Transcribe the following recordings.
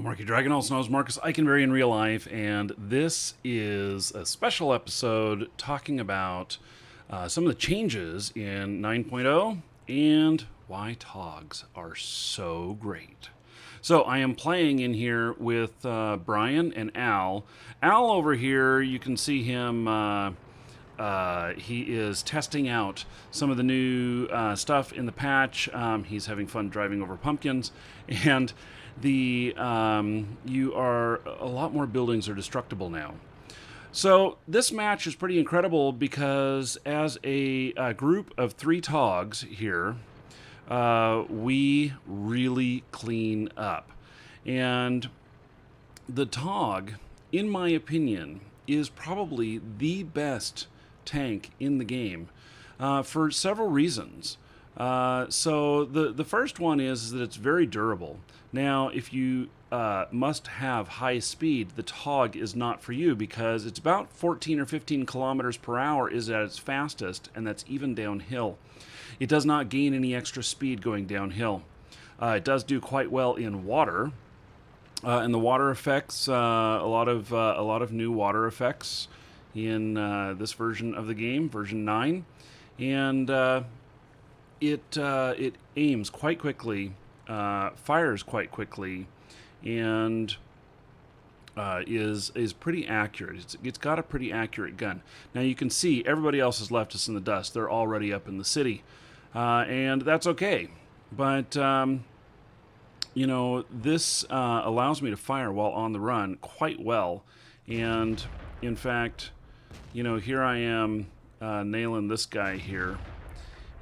Marky Dragon, also known as Marcus Eikenberry in real life, and this is a special episode talking about some of the changes in 9.0 and why TOGs are so great. So I am playing in here with Brian and Al. Al over here, you can see him. He is testing out some of the new stuff in the patch. He's having fun driving over pumpkins, and the you are a lot more buildings are destructible now. So this match is pretty incredible because as a group of 3 TOGs here, we really clean up, and the TOG, in my opinion, is probably the best tank in the game for several reasons. So the first one is that it's very durable. Now, if you must have high speed, the TOG is not for you because it's about 14 or 15 kilometers per hour is at its fastest, and that's even downhill. It does not gain any extra speed going downhill. It does do quite well in water, and the water effects, a lot of new water effects in this version of the game, version 9, and it aims quite quickly, fires quite quickly, and is pretty accurate. It's got a pretty accurate gun. Now you can see everybody else has left us in the dust. They're already up in the city, and that's okay. But this allows me to fire while on the run quite well, and in fact, here I am nailing this guy here,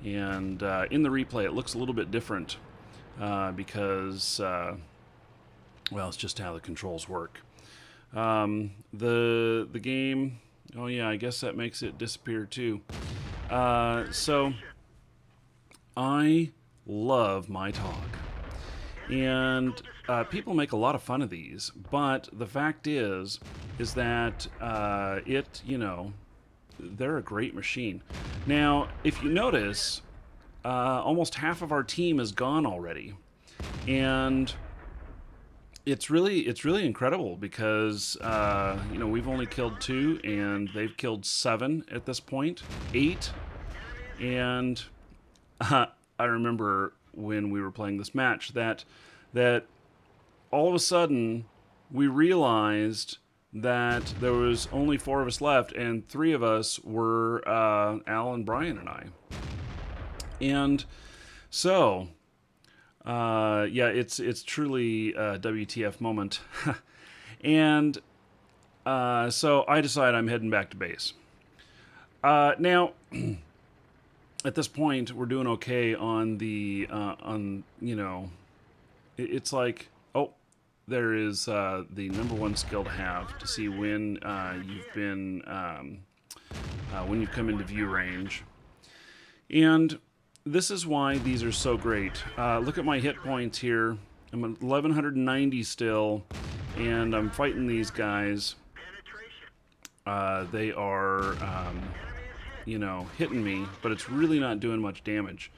and in the replay it looks a little bit different because, well, it's just how the controls work. The game, oh yeah, I guess that makes it disappear too. So I love my TOG, and people make a lot of fun of these, but the fact is that they're a great machine. Now, if you notice, almost half of our team is gone already, and it's really incredible because we've only killed 2 and they've killed 7 at this point, 8, and I remember when we were playing this match that all of a sudden we realized that there was only 4 of us left, and 3 of us were Al and Brian and I. And so, it's truly a WTF moment. And so I decide I'm heading back to base. Now, at this point, we're doing okay on the it's like, oh, there is the number 1 skill to have to see when you've been when you've come into view range, and this is why these are so great. Look at my hit points here. I'm at 1190 still, and I'm fighting these guys. They are hitting me, but it's really not doing much damage.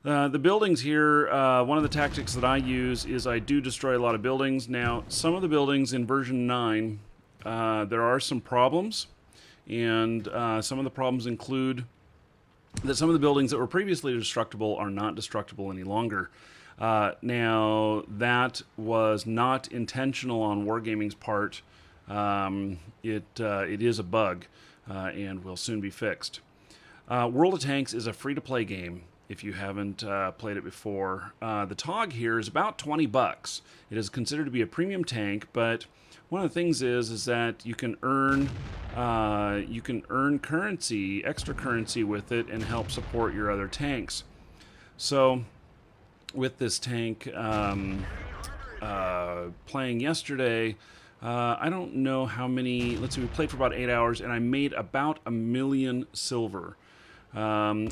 The buildings here, one of the tactics that I use is I do destroy a lot of buildings. Now, some of the buildings in version 9, there are some problems, and some of the problems include that some of the buildings that were previously destructible are not destructible any longer. Now, that was not intentional on Wargaming's part. It is a bug, and will soon be fixed. World of Tanks is a free-to-play game if you haven't played it before. The TOG here is about $20. It is considered to be a premium tank, but one of the things is that you can earn currency, extra currency with it, and help support your other tanks. So with this tank, playing yesterday, I don't know how many. Let's see, we played for about 8 hours, and I made about 1 million silver.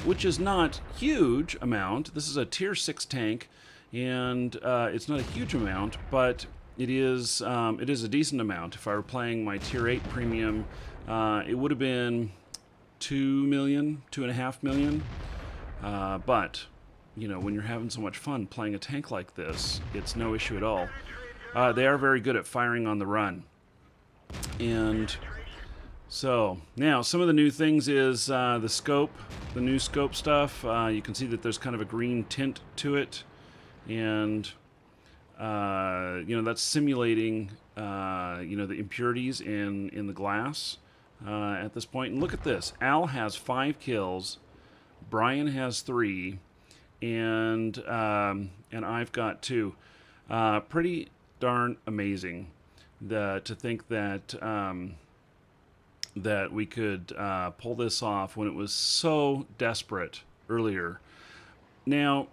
Which is not huge amount. This is a tier 6 tank, and it's not a huge amount, but it is a decent amount. If I were playing my tier 8 premium, it would have been 2 million, 2.5 million. But when you're having so much fun playing a tank like this, it's no issue at all. They are very good at firing on the run. And so now some of the new things is the scope, the new scope stuff. You can see that there's kind of a green tint to it, and that's simulating the impurities in the glass at this point. And look at this: Al has 5 kills, Brian has 3, and I've got 2. Pretty darn amazing to think that that we could pull this off when it was so desperate earlier. Now,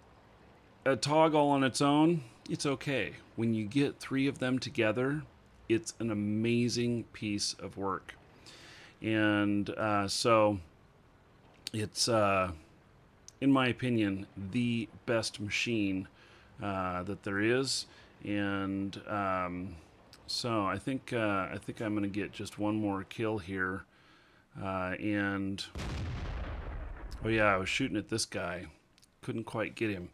a TOG all on its own, it's okay. When you get 3 of them together, it's an amazing piece of work. And so it's, in my opinion, the best machine that there is. And so I think I'm going to get just one more kill here. And oh yeah, I was shooting at this guy. Couldn't quite get him.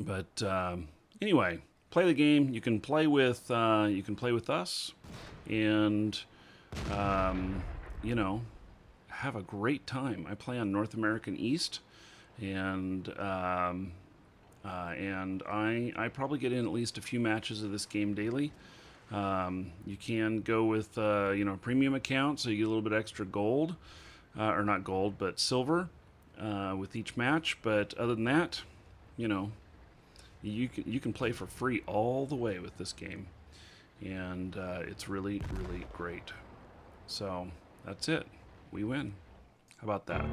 But anyway, play the game. You can play with us, and have a great time. I play on North American East, and I probably get in at least a few matches of this game daily. You can go with a premium account, so you get a little bit extra gold, or not gold, but silver with each match. But other than that, you can play for free all the way with this game, and it's really, really great. So that's it. We win. How about that?